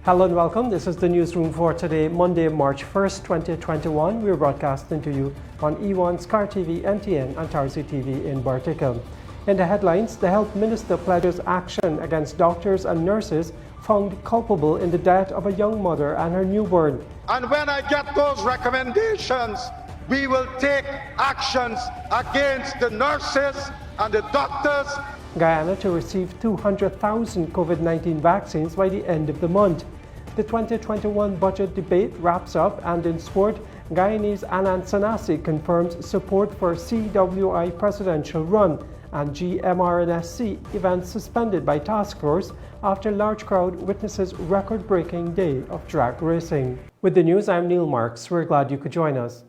Hello and welcome. This is the newsroom for today, Monday, March 1st, 2021. We're broadcasting to you on E1, Scar TV, NTN, and Tarsi TV in Bartica. In the headlines, the health minister pledges action against doctors and nurses found culpable in the death of a young mother and her newborn. And when I get those recommendations, we will take actions against the nurses and the doctors. Guyana to receive 200,000 COVID-19 vaccines by the end of the month. The 2021 budget debate wraps up, and in sport, Guyanese Anand Sanasi confirms support for CWI presidential run, and GMRNSC event suspended by task force after large crowd witnesses record-breaking day of drag racing. With the news, I'm Neil Marks. We're glad you could join us.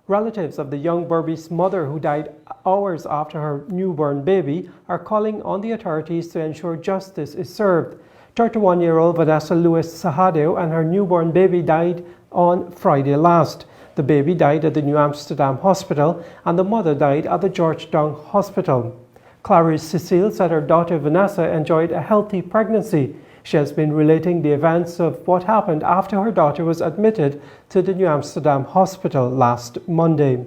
Relatives of the young Berbice mother who died hours after her newborn baby are calling on the authorities to ensure justice is served. 31-year-old Vanessa Lewis Sahadeo and her newborn baby died on Friday last. The baby died at the New Amsterdam Hospital and the mother died at the Georgetown Hospital. Clarice Cecile said her daughter Vanessa enjoyed a healthy pregnancy. She has been relating the events of what happened after her daughter was admitted to the New Amsterdam Hospital last Monday.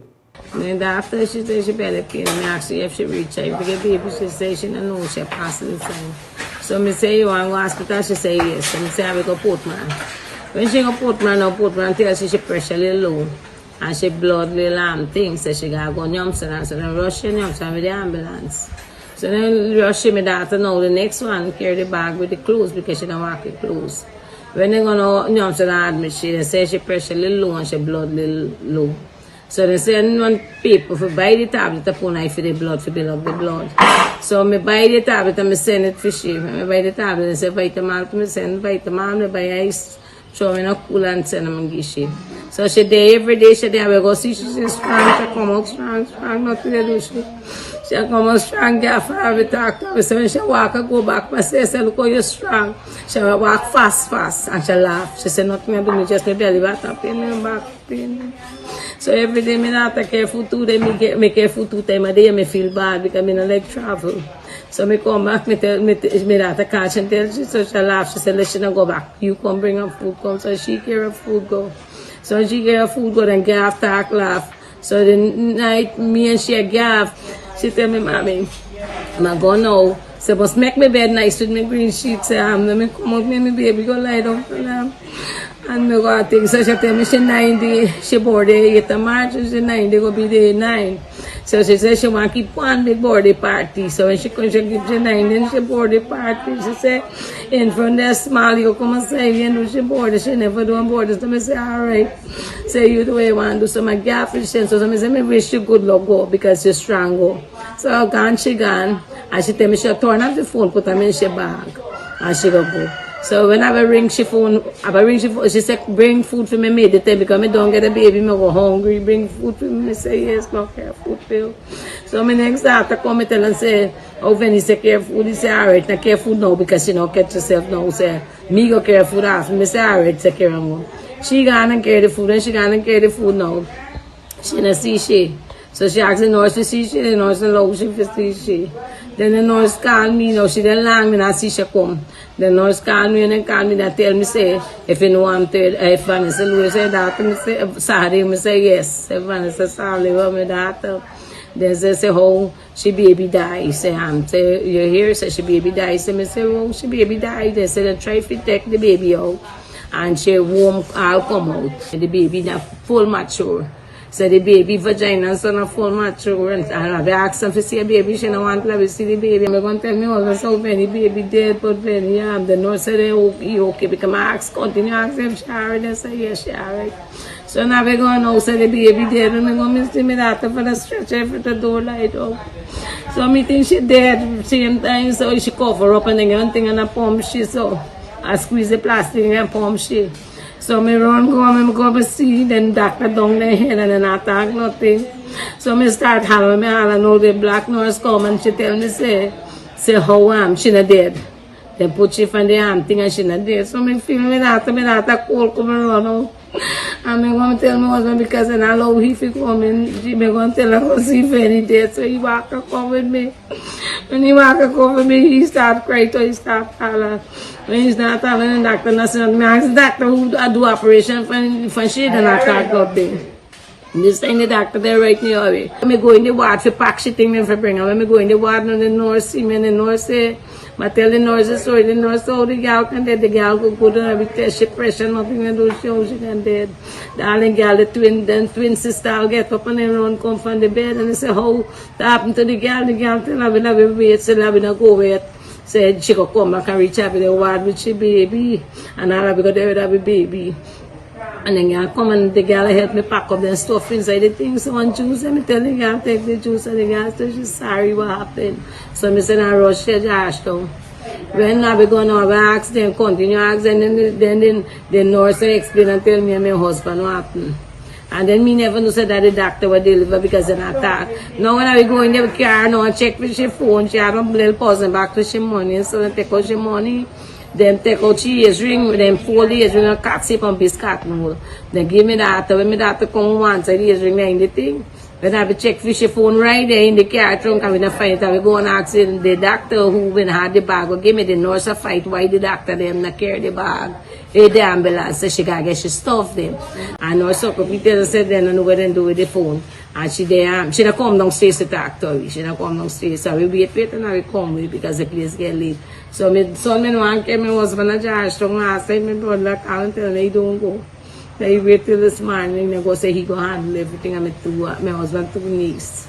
And after she said she barely pain, I asked her if she reached her. If the baby, she said she didn't know she passed the time. So I say, you want to go to the hospital? She said yes. So I say, I will go Portman. When she go Portman tells she pressure a little low. And she blood little things. So she got to go to New Amsterdam. So then rush in New Amsterdam with the ambulance. So then rush my daughter now, the next one, carry the bag with the clothes because she don't walk with clothes. When they go to New Amsterdam admit she, they say she pressure a little low and she blood little low. So they send one people to buy the tablet to put knife for the blood, to build up the blood. So I buy the tablet and I send it for she. I buy the tablet and say vitamin, I send vitamin, I buy ice, show me no cool and send them and give she. So she day every day she day, I will go see she's strong, she come out strong, nothing to do she. She come out strong, get for her to talk to her. So when she walk, I go back, I say, look how you're strong. She will walk fast, and she laugh. She said, nothing to do, me just my belly button pain, my back pain. So every day, I not take care food 2 days, I care food 2 times a day, I feel bad because I don't like travel. So I come back, I tell me that I catch and tell she, so she laugh. She said, let she not go back. You come bring her food, come. So she carry her food, go. So she carry her food, go, then gaff, talk, laugh. So the night, me and she gaff. She tell me, Mommy, I'm going now. So must make my bed nice with my green sheets. Let me come out, make my baby go lie down for them. And me go think. So she tell me she 90, she board the 8th of March, she 90 go be day 9. So she said she want to keep one big birthday party. So when she comes, she give she 9, then she board the party. She say, in front there small, you come and say, you do she board. She never do on board. So I say, all right. Say you do what you want to do. So my gaff is so I say, I wish you good luck go because you're strong go. So gone, she gone. And she tell me she'll turn off the phone, put them in she bag. And she go. So when I ring she phone, she said, bring food for me maid. They tell me because I don't get a baby, I go hungry, bring food for me. I say, yes, no care food pill. So my next daughter come and tell and say, oh, when he say care food, he say, all right, not care food now because she don't catch herself now. Say, me go care food after me. I say, all right, take care of her. She gone and carry the food, and she gone and carry the food now. She don't see she. So she asked the nurse to see she, the nurse allow she to see she. Then the nurse called me, now she didn't long me not see she come. The nurse called me and then called me and tell me, say, if you know I'm third, if Vanessa Lewis said that, me say, sorry, me say yes. If Vanessa sorry, what my daughter. Then they say, how she baby die. Say, say, you hear, say, she baby die. Say, me say, oh, she baby die. They say, they try to take the baby out. And she won't all come out. The baby not full mature. So the baby vagina is not full mature. And I asked them to see a baby. She don't want to see the baby. I'm going to tell me all so many baby dead, but when the nurse said, okay, because I asked, continue asking if she alright. They say, yes, she alright. So now we're going to say the baby dead. And I'm going to see me that for the stretcher for the door light up. So I think she dead same time. So she cover up and then everything in a pump she so. I squeeze the plastic and pump she. So I go to see, then doctor down their head and then I talk nothing. So I start hollering, all the black nurse come and she tell me, say how am she not dead. They put she from the arm thing and she not dead. So I feel me that cold come around. And I'm going to tell my husband because I allow him to come in. I'm going to tell him to see if any dead. So he walk and come with me. When he walk and come with me, he start crying till he start hollering. When he's not having the doctor, I ask the doctor who do operation for she and I start blood there. This time the doctor there right near away. When I go in the ward for pack she thing for bring her. When I go in the ward and the nurse see me and the nurse say, I tell the nurse the story, the nurse how the girl can dead, the girl go good and every test she pressure, nothing and do she can dead. The only girl, the twin sister will get up and everyone come from the bed and they say how that happened to the girl tell her we never wait, so we not go wait. Said she could come back and reach out to the ward with she baby and all because they would have a baby. And then girl come and the girl help me pack up the stuff inside the things. So on juice, and me tell the girl take the juice and the girl said she's sorry what happened. So I said I rush to Georgetown. When I be going over, I ask them, continue ask them, and then the nurse explain and tell me and my husband what happened. And then me never know that the doctor would deliver because they're not that. Now when I go in the car now and check with her phone, she had a little person back to she money. So I take out she money. Then take out she earring, then fold the earring and cut shape and biscuit mold. Then give me that. When me that come once, I the earring there in the thing. When I check for she phone right there in the car trunk and we find it, I go and ask the doctor who when had the bag, or give me the nurse a fight why the doctor them not carry the bag. The ambulance, so she got get she stuff them. And nurse up, we tell her said then I know what they do with the phone. And she don't come downstairs to talk to her. She don't come downstairs. So we wait and we come with because the place get late. So my son me want to my husband a Georgetown last time my brother call and tell me he don't go. So he wait till this morning and go say he go handle everything and my husband two niece.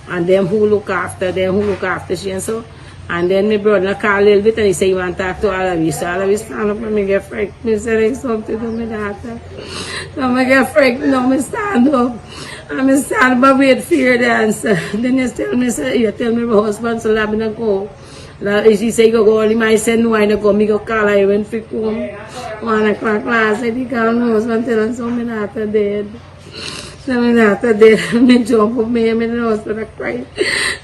And them who look after she and so. And then my brother call a little bit and he say he want to talk to all of you. So all of you stand up and me get frightened. Me say like something to my daughter. So I get frightened now me stand up. And I stand up and wait for your answer. Then you tell me, say, you tell me my husband so I'm going to go. She say you go only my son no I no go me go call her when fi come 1 o'clock last night he call my husband tell him so my daughter dead. So my daughter dead me jump up me and my husband cry.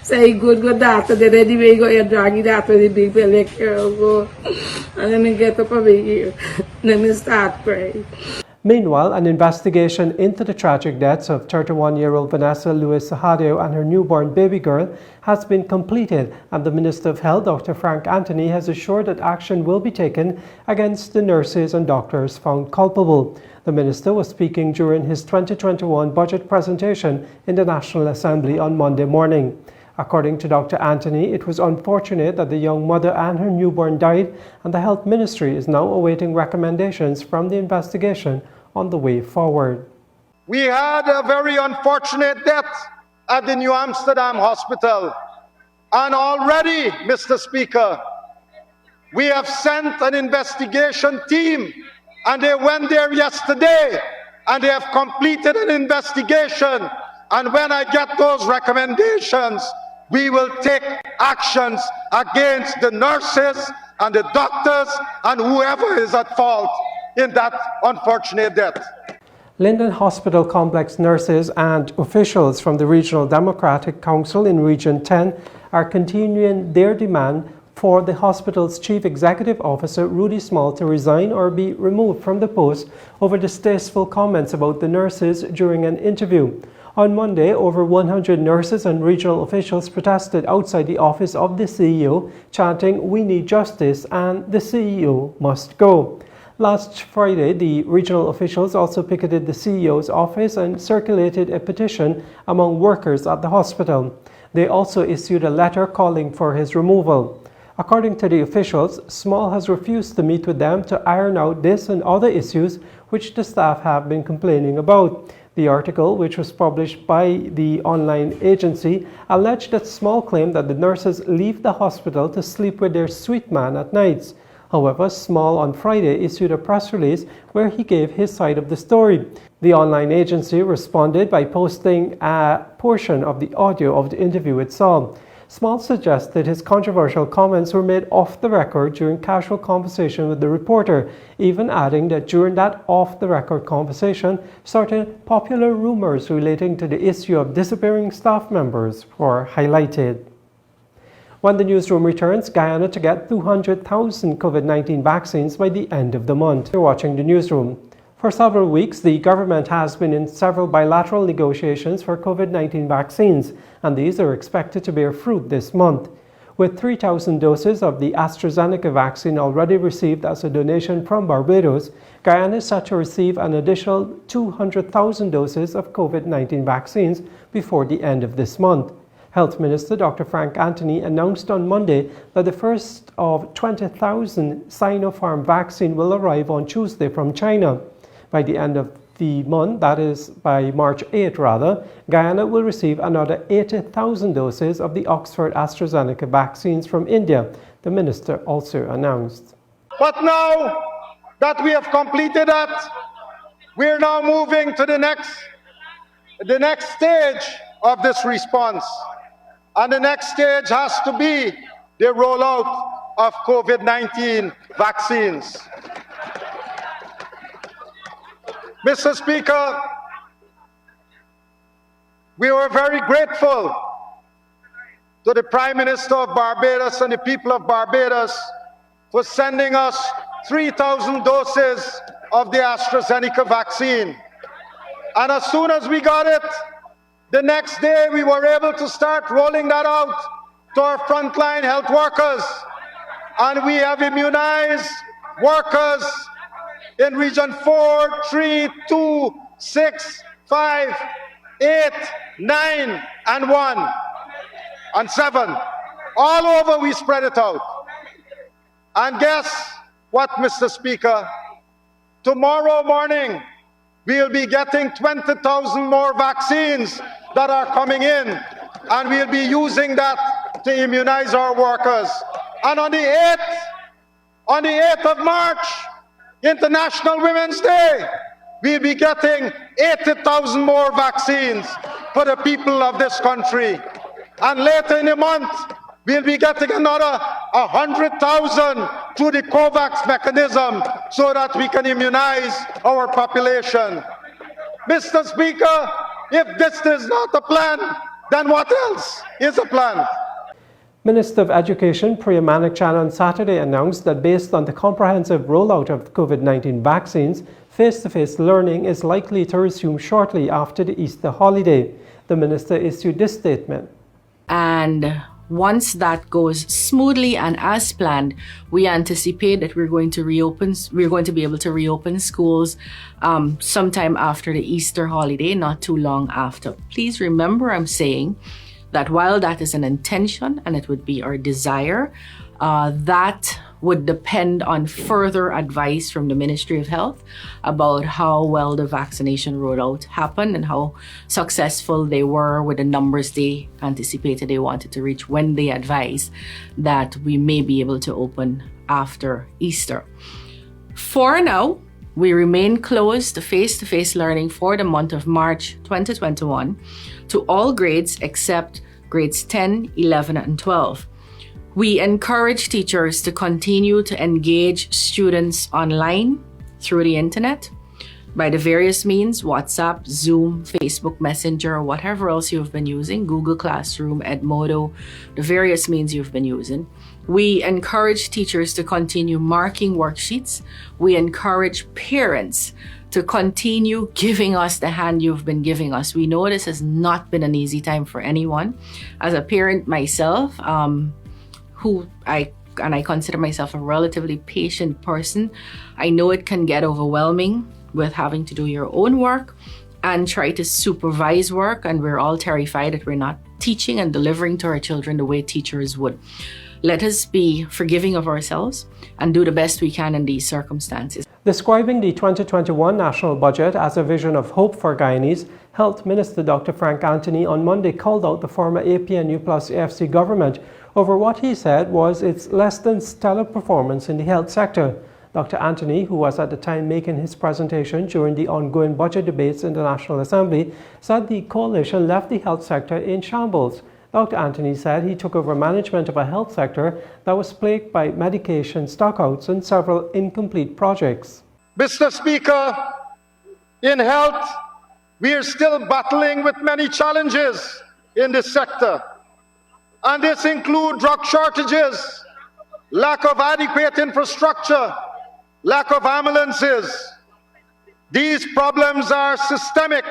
Say good daughter dead anyway go your drag daughter the big belly girl go. And then me get up over here. Then me start crying. Meanwhile, an investigation into the tragic deaths of 31-year-old Vanessa Luis Sahadio and her newborn baby girl has been completed, and the Minister of Health, Dr. Frank Anthony, has assured that action will be taken against the nurses and doctors found culpable. The Minister was speaking during his 2021 budget presentation in the National Assembly on Monday morning. According to Dr. Anthony, it was unfortunate that the young mother and her newborn died, and the Health Ministry is now awaiting recommendations from the investigation on the way forward. We had a very unfortunate death at the New Amsterdam Hospital. And already, Mr. Speaker, we have sent an investigation team, and they went there yesterday, and they have completed an investigation. And when I get those recommendations, we will take actions against the nurses and the doctors and whoever is at fault in that unfortunate death. Linden Hospital Complex nurses and officials from the Regional Democratic Council in Region 10 are continuing their demand for the hospital's Chief Executive Officer, Rudy Small, to resign or be removed from the post over distasteful comments about the nurses during an interview. On Monday, over 100 nurses and regional officials protested outside the office of the CEO, chanting, "We need justice," and "The CEO must go." Last Friday, the regional officials also picketed the CEO's office and circulated a petition among workers at the hospital. They also issued a letter calling for his removal. According to the officials, Small has refused to meet with them to iron out this and other issues which the staff have been complaining about. The article, which was published by the online agency, alleged that Small claimed that the nurses leave the hospital to sleep with their suite man at nights. However, Small on Friday issued a press release where he gave his side of the story. The online agency responded by posting a portion of the audio of the interview with Small. Small suggested his controversial comments were made off the record during casual conversation with the reporter, even adding that during that off-the-record conversation, certain popular rumors relating to the issue of disappearing staff members were highlighted. When the newsroom returns, Guyana to get 200,000 COVID-19 vaccines by the end of the month. You're watching the newsroom. For several weeks, the government has been in several bilateral negotiations for COVID-19 vaccines, and these are expected to bear fruit this month. With 3,000 doses of the AstraZeneca vaccine already received as a donation from Barbados, Guyana is set to receive an additional 200,000 doses of COVID-19 vaccines before the end of this month. Health Minister Dr. Frank Anthony announced on Monday that the first of 20,000 Sinopharm vaccine will arrive on Tuesday from China. By the end of the month, that is by March 8 rather, Guyana will receive another 80,000 doses of the Oxford AstraZeneca vaccines from India, the minister also announced. But now that we have completed that, we're now moving to the next stage of this response. And the next stage has to be the rollout of COVID-19 vaccines. Mr. Speaker, we were very grateful to the Prime Minister of Barbados and the people of Barbados for sending us 3,000 doses of the AstraZeneca vaccine. And as soon as we got it, the next day we were able to start rolling that out to our frontline health workers. And we have immunized workers in Region 4, 3, 2, 6, 5, 8, 9, and 1, and 7. All over we spread it out. And guess what, Mr. Speaker? Tomorrow morning, we'll be getting 20,000 more vaccines that are coming in, and we'll be using that to immunize our workers. And on the 8th of March, International Women's Day, we'll be getting 80,000 more vaccines for the people of this country. And later in the month, we'll be getting another 100,000 through the COVAX mechanism so that we can immunize our population. Mr. Speaker, if this is not a plan, then what else is a plan? Minister of Education Priya Manikchan on Saturday announced that based on the comprehensive rollout of COVID-19 vaccines, face-to-face learning is likely to resume shortly after the Easter holiday. The minister issued this statement. And once that goes smoothly and as planned, we anticipate that we're going to be able to reopen schools sometime after the Easter holiday, not too long after. Please remember, I'm saying that while that is an intention and it would be our desire, that would depend on further advice from the Ministry of Health about how well the vaccination rollout happened and how successful they were with the numbers they anticipated they wanted to reach when they advised that we may be able to open after Easter. For now, we remain closed to face-to-face learning for the month of March 2021 to all grades except grades 10, 11, and 12. We encourage teachers to continue to engage students online through the internet by the various means, WhatsApp, Zoom, Facebook Messenger, or whatever else you've been using, Google Classroom, Edmodo, the various means you've been using. We encourage teachers to continue marking worksheets. We encourage parents to continue giving us the hand you've been giving us. We know this has not been an easy time for anyone. As a parent myself, I consider myself a relatively patient person, I know it can get overwhelming with having to do your own work and try to supervise work, and we're all terrified that we're not teaching and delivering to our children the way teachers would. Let us be forgiving of ourselves and do the best we can in these circumstances. Describing the 2021 national budget as a vision of hope for Guyanese, Health Minister Dr. Frank Anthony on Monday called out the former APNU-AFC government over what he said was its less than stellar performance in the health sector. Dr. Anthony, who was at the time making his presentation during the ongoing budget debates in the National Assembly, said the coalition left the health sector in shambles. Dr. Anthony said he took over management of a health sector that was plagued by medication stockouts and several incomplete projects. Mr. Speaker, in health, we are still battling with many challenges in this sector. And this includes drug shortages, lack of adequate infrastructure, lack of ambulances, These problems are systemic,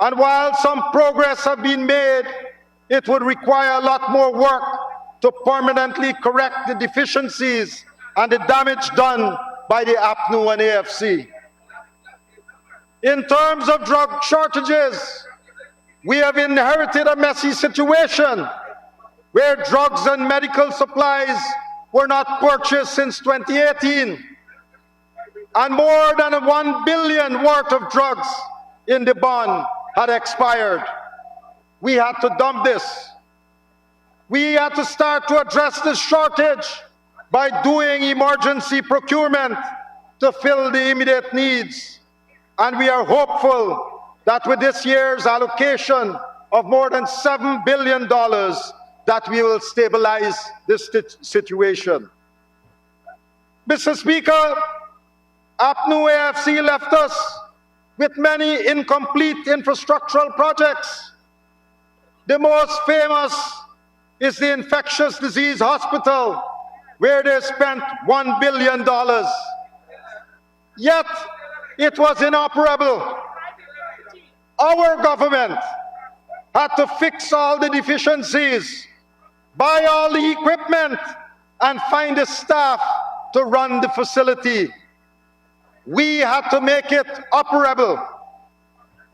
and while some progress has been made, it would require a lot more work to permanently correct the deficiencies and the damage done by the APNU and AFC. In terms of drug shortages, we have inherited a messy situation where drugs and medical supplies were not purchased since 2018, and more than $1 billion worth of drugs in the bond had expired. We had to dump this. We had to start to address this shortage by doing emergency procurement to fill the immediate needs. And we are hopeful that with this year's allocation of more than $7 billion, that we will stabilize this situation. Mr. Speaker, APNU-AFC left us with many incomplete infrastructural projects. The most famous is the infectious disease hospital, where they spent $1 billion. Yet, it was inoperable. Our government had to fix all the deficiencies, buy all the equipment, and find the staff to run the facility. We had to make it operable.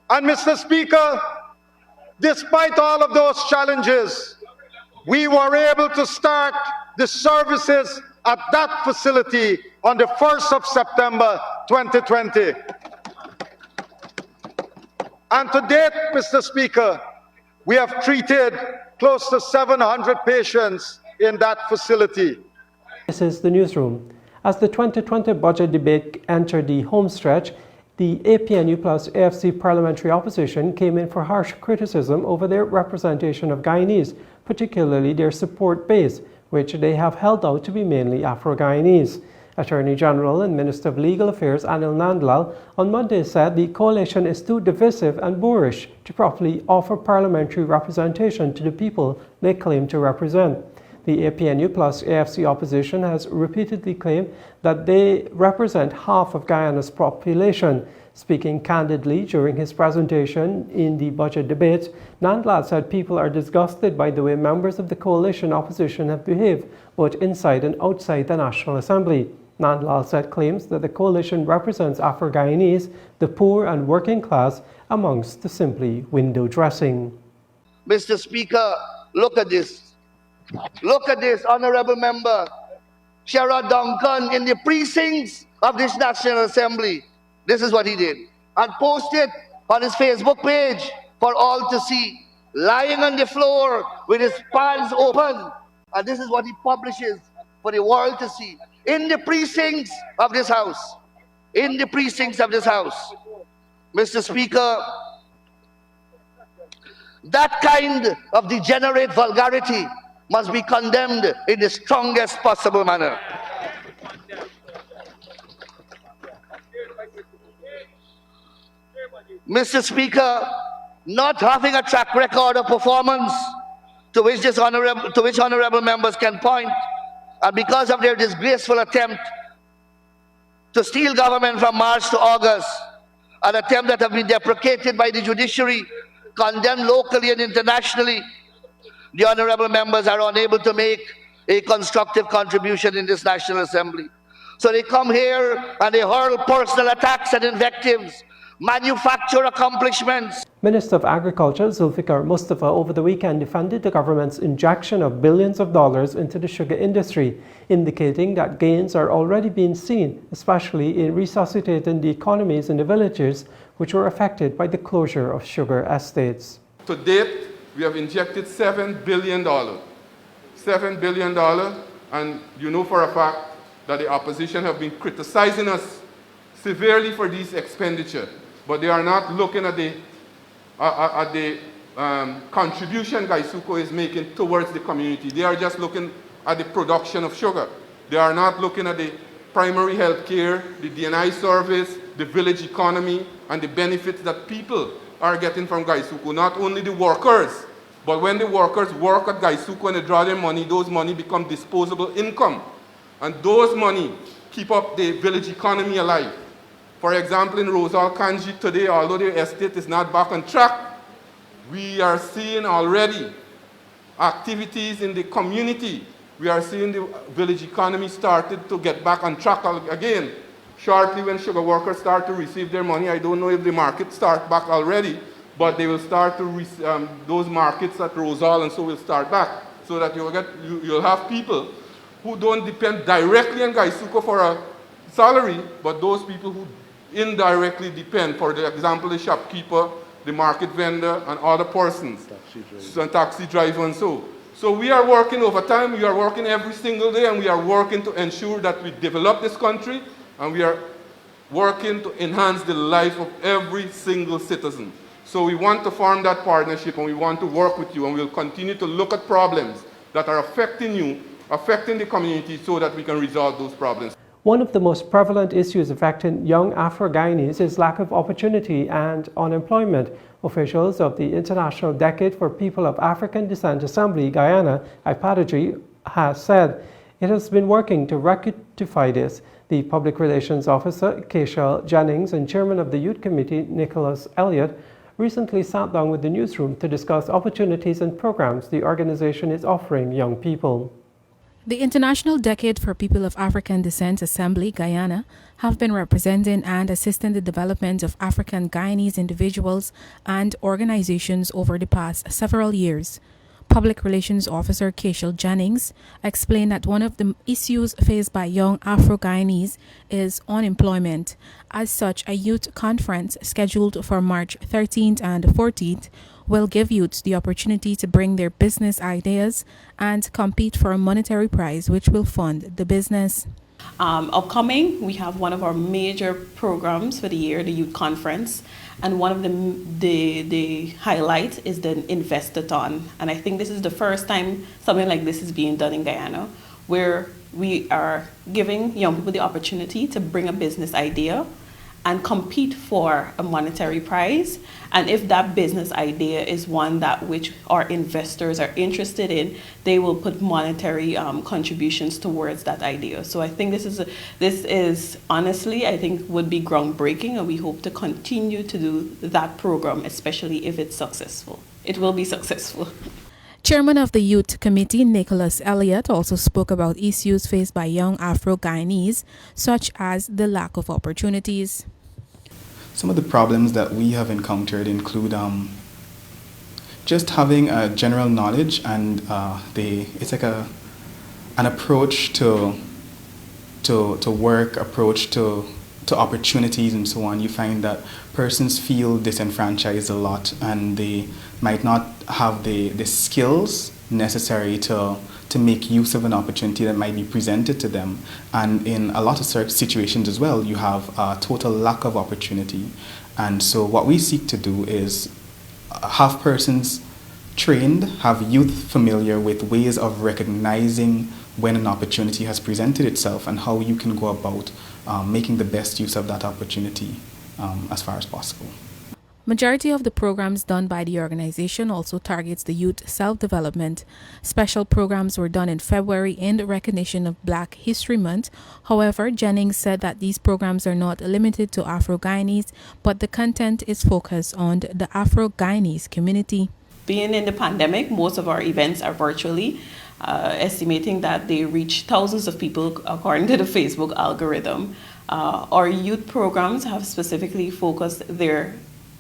And Mr. Speaker, despite all of those challenges, we were able to start the services at that facility on the 1st of September 2020. And to date, Mr. Speaker, we have treated close to 700 patients in that facility. This is the newsroom. As the 2020 budget debate entered the home stretch, the APNU plus AFC parliamentary opposition came in for harsh criticism over their representation of Guyanese, particularly their support base, which they have held out to be mainly Afro-Guyanese. Attorney General and Minister of Legal Affairs Anil Nandlal on Monday said the coalition is too divisive and boorish to properly offer parliamentary representation to the people they claim to represent. The APNU plus AFC opposition has repeatedly claimed that they represent half of Guyana's population. Speaking candidly during his presentation in the budget debate, Nandlal said people are disgusted by the way members of the coalition opposition have behaved, both inside and outside the National Assembly. Nandlal said claims that the coalition represents Afro-Guyanese, the poor and working class, amongst the simply window dressing. Mr. Speaker, look at this. Look at this, Honorable Member Sherrod Duncan in the precincts of this National Assembly. This is what he did. And posted on his Facebook page for all to see. Lying on the floor with his pants open. And this is what he publishes for the world to see. In the precincts of this House. In the precincts of this House. Mr. Speaker, that kind of degenerate vulgarity must be condemned in the strongest possible manner. Mr. Speaker, not having a track record of performance to which honorable members can point, and because of their disgraceful attempt to steal government from March to August, an attempt that has been deprecated by the judiciary, condemned locally and internationally, the honorable members are unable to make a constructive contribution in this National Assembly. So they come here and they hurl personal attacks and invectives, manufacture accomplishments. Minister of Agriculture Zulfikar Mustafa over the weekend defended the government's injection of billions of dollars into the sugar industry, indicating that gains are already being seen, especially in resuscitating the economies in the villages which were affected by the closure of sugar estates. To date, we have injected $7 billion. $7 billion, and you know for a fact that the opposition have been criticizing us severely for these expenditure, but they are not looking at the contribution Gaisuco is making towards the community. They are just looking at the production of sugar. They are not looking at the primary health care, the DNI service, the village economy, and the benefits that people are getting from Gaisuco. Not only the workers, but when the workers work at Gaisuco and they draw their money, those money become disposable income. And those money keep up the village economy alive. For example, in Rosal Kanji today, although their estate is not back on track, we are seeing already activities in the community. We are seeing the village economy started to get back on track again. Shortly, when sugar workers start to receive their money, I don't know if the market start back already, but they will start to those markets at Rosal and so will start back, so that you'll have people who don't depend directly on Gaisuko for a salary, but those people who indirectly depend, for the example, the shopkeeper, the market vendor, and other persons, taxi driver and so. So we are working overtime, we are working every single day, and we are working to ensure that we develop this country, and we are working to enhance the life of every single citizen. So we want to form that partnership, and we want to work with you, and we'll continue to look at problems that are affecting you, affecting the community, so that we can resolve those problems. One of the most prevalent issues affecting young Afro-Guyanese is lack of opportunity and unemployment. Officials of the International Decade for People of African Descent Assembly, Guyana, APNU-AFC, has said it has been working to rectify this. The Public Relations Officer, Keishel Jennings, and Chairman of the Youth Committee, Nicolas Elliott, recently sat down with the newsroom to discuss opportunities and programs the organization is offering young people. The International Decade for People of African Descent Assembly, Guyana, have been representing and assisting the development of African Guyanese individuals and organizations over the past several years. Public Relations Officer Keishel Jennings explained that one of the issues faced by young Afro-Guyanese is unemployment. As such, a youth conference scheduled for March 13th and 14th will give youths the opportunity to bring their business ideas and compete for a monetary prize which will fund the business. Upcoming, we have one of our major programs for the year, the Youth Conference, and one of the highlights is the Investathon. And I think this is the first time something like this is being done in Guyana, where we are giving young people the opportunity to bring a business idea and compete for a monetary prize. And if that business idea is one that which our investors are interested in, they will put monetary contributions towards that idea. So I think this is honestly, I think would be groundbreaking, and we hope to continue to do that program, especially if it's successful. It will be successful. Chairman of the Youth Committee, Nicolas Elliott, also spoke about issues faced by young Afro-Guyanese, such as the lack of opportunities. Some of the problems that we have encountered include just having a general knowledge, and it's like an approach to work, approach to opportunities and so on. You find that persons feel disenfranchised a lot, and they might not have the skills necessary to make use of an opportunity that might be presented to them. And in a lot of situations as well, you have a total lack of opportunity. And so what we seek to do is have persons trained, have youth familiar with ways of recognizing when an opportunity has presented itself and how you can go about making the best use of that opportunity as far as possible. Majority of the programs done by the organization also targets the youth self-development. Special programs were done in February in recognition of Black History Month. However, Jennings said that these programs are not limited to Afro-Guyanese, but the content is focused on the Afro-Guyanese community. Being in the pandemic, most of our events are virtually, estimating that they reach thousands of people according to the Facebook algorithm. Our youth programs have specifically focused their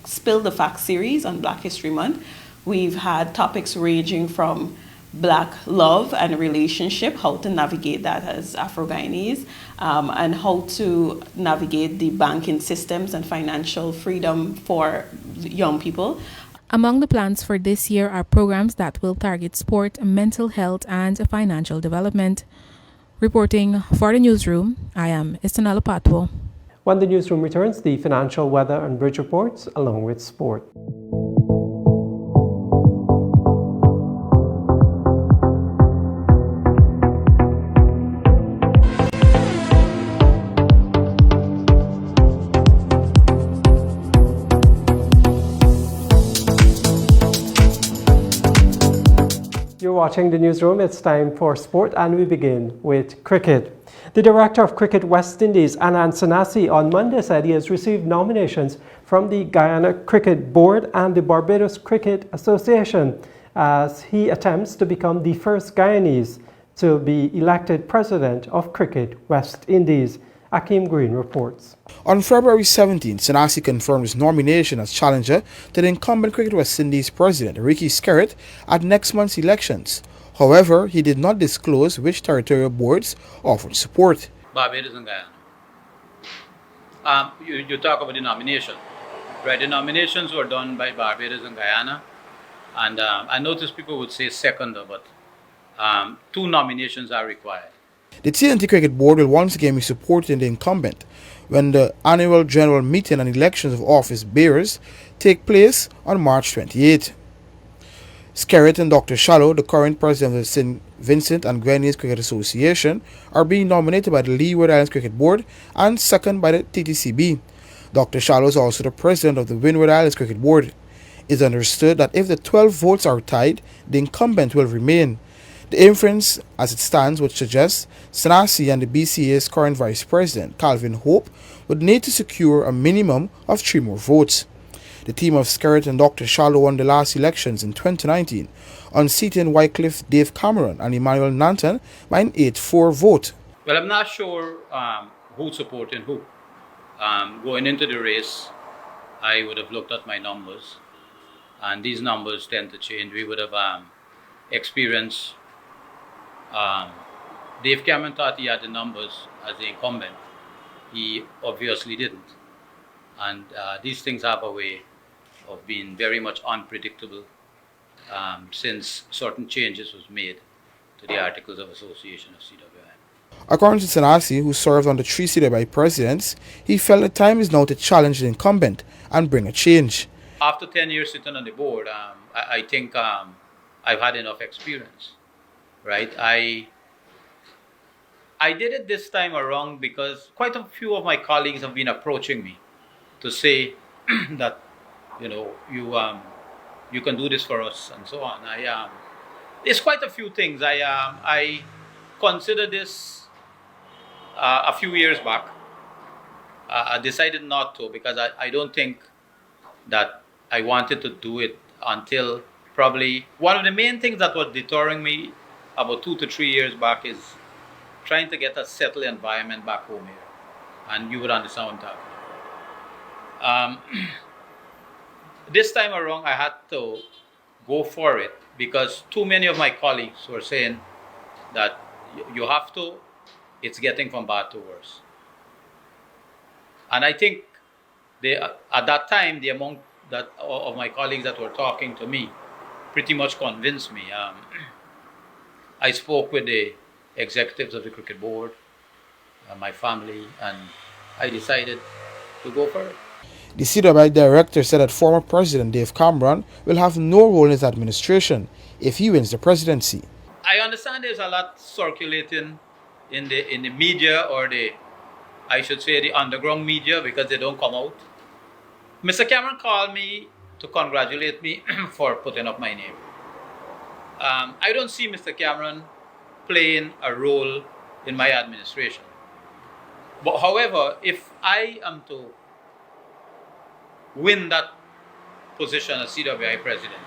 Spill the Facts series on Black History Month. We've had topics ranging from Black love and relationship, how to navigate that as Afro-Guyanese, and how to navigate the banking systems and financial freedom for young people. Among the plans for this year are programs that will target sport, mental health, and financial development. Reporting for the newsroom, I am Istanella Patwo. When the newsroom returns, the financial, weather and bridge reports along with sport. You're You're watching the newsroom. It's time for sport, and we begin with cricket. The director of Cricket West Indies, Anand Sanasi, on Monday said he has received nominations from the Guyana Cricket Board and the Barbados Cricket Association as he attempts to become the first Guyanese to be elected president of Cricket West Indies. Akeem Green reports. On February 17, Sanasi confirmed his nomination as challenger to the incumbent Cricket West Indies president, Ricky Skerritt, at next month's elections. However, he did not disclose which territorial boards offered support. Barbados and Guyana. You talk about the nomination. Right, the nominations were done by Barbados and Guyana. And I noticed people would say seconder, but 2 nominations are required. The TNT Cricket Board will once again be supporting the incumbent when the annual general meeting and elections of office bearers take place on March 28. Skerritt and Dr. Shallow, the current president of the St. Vincent and Grenadines Cricket Association, are being nominated by the Leeward Islands Cricket Board and second by the TTCB. Dr. Shallow is also the president of the Windward Islands Cricket Board. It is understood that if the 12 votes are tied, the incumbent will remain. The inference, as it stands, would suggest Sanasi and the BCA's current vice president, Calvin Hope, would need to secure a minimum of 3 more votes. The team of Skerritt and Dr. Shallow won the last elections in 2019, unseating Wycliffe Dave Cameron and Emmanuel Nanton by an 8-4 vote. Well, I'm not sure who's supporting who. Going into the race, I would have looked at my numbers, and these numbers tend to change. We would have experienced Dave Cameron thought he had the numbers as the incumbent. He obviously didn't. And these things have a way of being very much unpredictable since certain changes was made to the Articles of Association of CWI. According to Sanasi, who served under 3 CWI presidents, he felt the time is now to challenge the incumbent and bring a change. After 10 years sitting on the board, I think I've had enough experience. Right, I did it this time around because quite a few of my colleagues have been approaching me to say that you can do this for us and so on. There's quite a few things. I considered this a few years back. I decided not to because I don't think that I wanted to do it until probably one of the main things that was deterring me about 2 to 3 years back is trying to get a settled environment back home here. And you would understand what I'm talking about. This time around, I had to go for it because too many of my colleagues were saying that you have to, it's getting from bad to worse. And I think at that time, the amount of my colleagues that were talking to me pretty much convinced me. I spoke with the executives of the cricket board, my family, and I decided to go for it. The CWI director said that former President Dave Cameron will have no role in his administration if he wins the presidency. I understand there's a lot circulating in the media, or I should say the underground media, because they don't come out. Mr. Cameron called me to congratulate me for putting up my name. I don't see Mr. Cameron playing a role in my administration. But however, if I am to win that position as CWI president,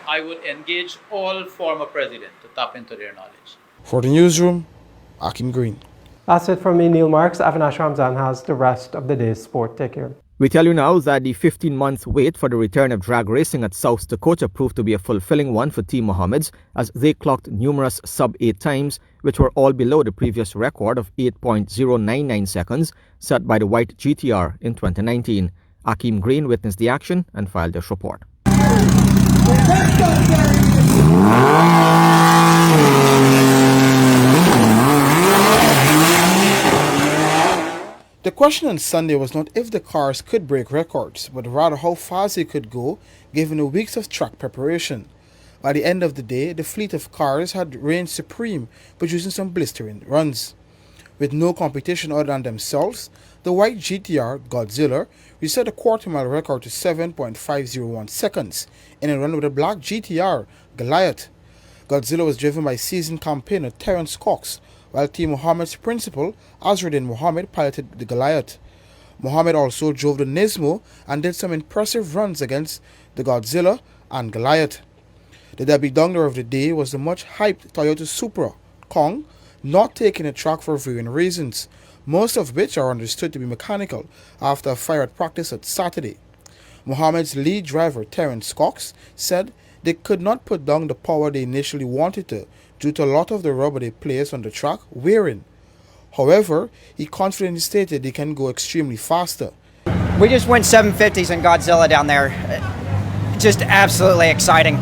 I would engage all former presidents to tap into their knowledge. For the newsroom, Akeem Green. That's it from me, Neil Marks. Avinash Ramzan has the rest of the day's sport. Take care. We tell you now that the 15-month wait for the return of drag racing at South Dakota proved to be a fulfilling one for Team Mohammeds as they clocked numerous sub-8 times, which were all below the previous record of 8.099 seconds set by the white GTR in 2019. Akeem Green witnessed the action and filed this report. The question on Sunday was not if the cars could break records, but rather how fast they could go given the weeks of track preparation. By the end of the day, the fleet of cars had reigned supreme, producing some blistering runs. With no competition other than themselves, the white GTR Godzilla reset a quarter-mile record to 7.501 seconds in a run with the black GTR Goliath. Godzilla was driven by seasoned campaigner Terence Cox, while Team Mohammed's principal, Azruddin Mohammed, piloted the Goliath. Mohammed also drove the Nismo and did some impressive runs against the Godzilla and Goliath. The Debbie Downer of the day was the much-hyped Toyota Supra, Kong, not taking the track for varying reasons, most of which are understood to be mechanical after a fire at practice at Saturday. Mohammed's lead driver, Terence Cox, said they could not put down the power they initially wanted to due to a lot of the rubber they placed on the track wearing. However, he confidently stated they can go extremely faster. We just went 750s in Godzilla down there. Just absolutely exciting.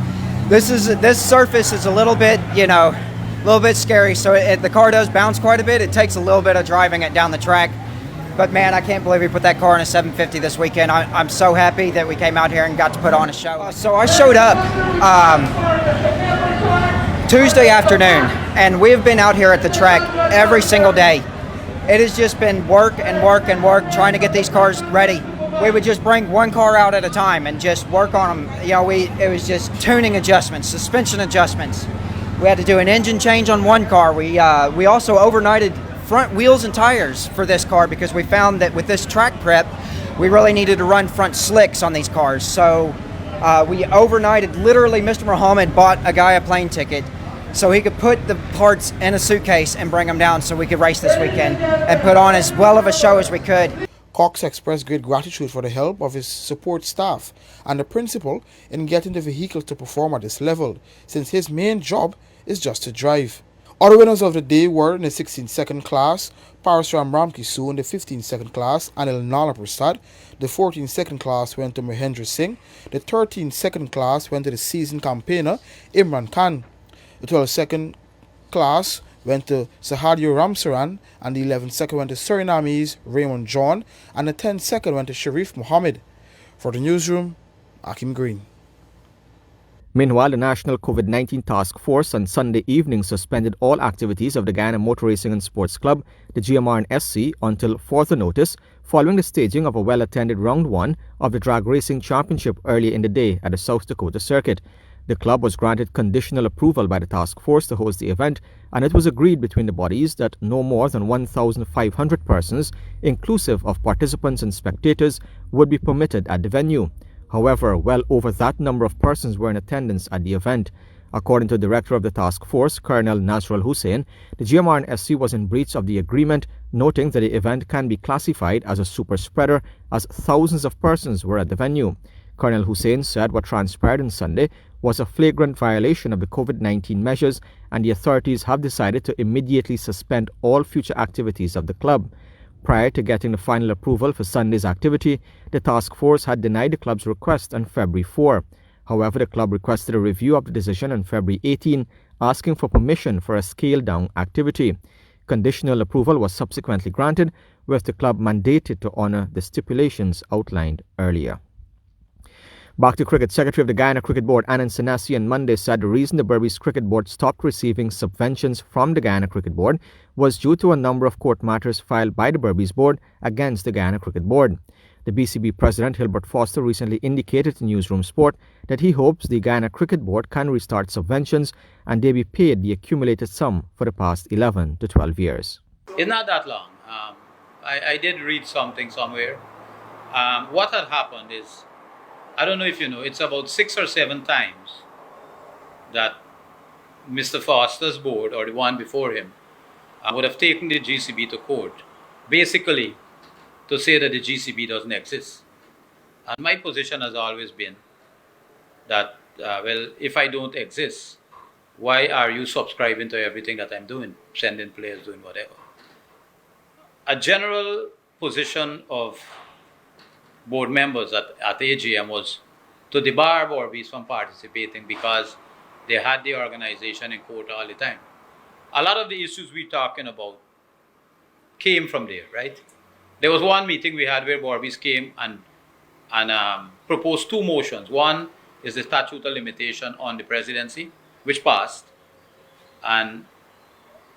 This surface is a little bit, a little bit scary. So the car does bounce quite a bit. It takes a little bit of driving it down the track. But man, I can't believe we put that car in a 750 this weekend. I'm so happy that we came out here and got to put on a show. So I showed up Tuesday afternoon, and we've been out here at the track every single day. It has just been work and work and work trying to get these cars ready. We would just bring one car out at a time and just work on them. It was just tuning adjustments, suspension adjustments. We had to do an engine change on one car. We also overnighted front wheels and tires for this car because we found that with this track prep, we really needed to run front slicks on these cars. So we overnighted, literally Mr. Muhammad bought a guy a plane ticket so he could put the parts in a suitcase and bring them down so we could race this weekend and put on as well of a show as we could. Cox expressed great gratitude for the help of his support staff and the principal in getting the vehicle to perform at this level, since his main job is just to drive. Other winners of the day were in the 16-second class, Parasram Ramkisu in the 15-second class, Anil Nala Prasad. The 14-second class went to Mahendra Singh. The 13-second class went to the seasoned campaigner Imran Khan. The 12-second class went to Sahadio Ramsaran, and the 11th-second went to Surinamese Raymond John, and the 10th-second went to Sharif Mohammed. For the newsroom, Akim Green. Meanwhile, the National COVID-19 Task Force on Sunday evening suspended all activities of the Guyana Motor Racing and Sports Club, the GMR&SC, until further notice, following the staging of a well-attended Round 1 of the Drag Racing Championship earlier in the day at the South Dakota Circuit. The club was granted conditional approval by the task force to host the event, and it was agreed between the bodies that no more than 1,500 persons, inclusive of participants and spectators, would be permitted at the venue. However, well over that number of persons were in attendance at the event. According to the director of the task force, Colonel Nasrul Hussain, the GMR&SC was in breach of the agreement, noting that the event can be classified as a super spreader as thousands of persons were at the venue. Colonel Hussain said what transpired on Sunday was a flagrant violation of the COVID-19 measures, and the authorities have decided to immediately suspend all future activities of the club. Prior to getting the final approval for Sunday's activity, the task force had denied the club's request on February 4. However, the club requested a review of the decision on February 18, asking for permission for a scaled-down activity. Conditional approval was subsequently granted, with the club mandated to honor the stipulations outlined earlier. Back to cricket. Secretary of the Guyana Cricket Board, Anand Sanasi, on Monday said the reason the Berbice Cricket Board stopped receiving subventions from the Guyana Cricket Board was due to a number of court matters filed by the Berbice Board against the Guyana Cricket Board. The BCB President, Hilbert Foster, recently indicated to Newsroom Sport that he hopes the Guyana Cricket Board can restart subventions and they be paid the accumulated sum for the past 11 to 12 years. It's not that long. I did read something somewhere. What had happened is, I don't know if you know, it's about 6 or 7 times that Mr. Foster's board, or the one before him, would have taken the GCB to court, basically to say that the GCB doesn't exist. And my position has always been that, well, if I don't exist, why are you subscribing to everything that I'm doing, sending players, doing whatever? A general position of board members at AGM was to debar Berbice from participating because they had the organization in court all the time. A lot of the issues we're talking about came from there, right? There was one meeting we had where Berbice came and proposed 2 motions. One is the statute of limitation on the presidency, which passed, and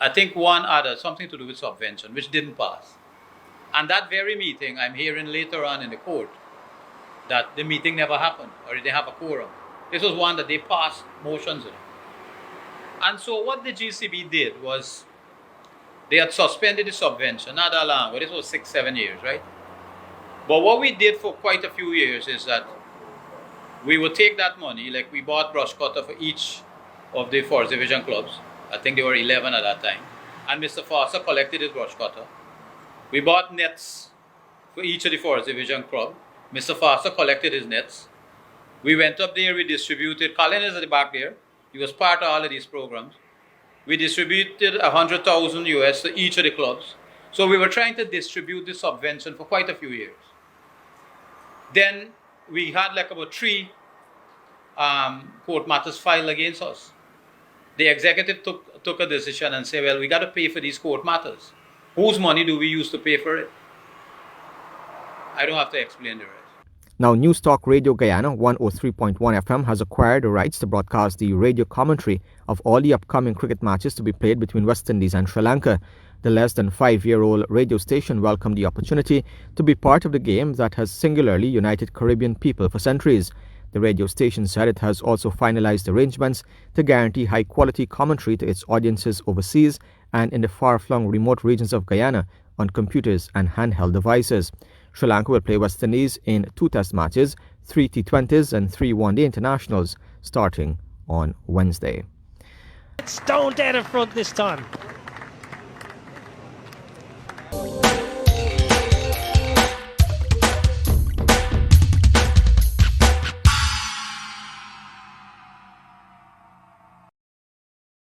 I think one other, something to do with subvention, which didn't pass. And that very meeting, I'm hearing later on in the court that the meeting never happened, or they have a quorum. This was one that they passed motions in. And so what the GCB did was they had suspended the subvention, not that long, but this was 6-7 years, right? But what we did for quite a few years is that we would take that money, like we bought brush cutter for each of the Forest Division clubs. I think there were 11 at that time. And Mr. Foster collected his brush cutter. We bought nets for each of the Forest Division club. Mr. Foster collected his nets. We went up there, we distributed, Colin is at the back there. He was part of all of these programs. We distributed 100,000 US to each of the clubs. So we were trying to distribute this subvention for quite a few years. Then we had like about 3 court matters filed against us. The executive took a decision and said, well, we got to pay for these court matters. Whose money do we use to pay for it? I don't have to explain the rest. Now, News Talk Radio Guyana 103.1 FM has acquired the rights to broadcast the radio commentary of all the upcoming cricket matches to be played between West Indies and Sri Lanka. The less than 5-year-old radio station welcomed the opportunity to be part of the game that has singularly united Caribbean people for centuries. The radio station said it has also finalized arrangements to guarantee high-quality commentary to its audiences overseas and in the far-flung remote regions of Guyana on computers and handheld devices. Sri Lanka will play West Indies in 2 test matches, 3 T20s and 3 one-day internationals starting on Wednesday. Stone dead in front this time.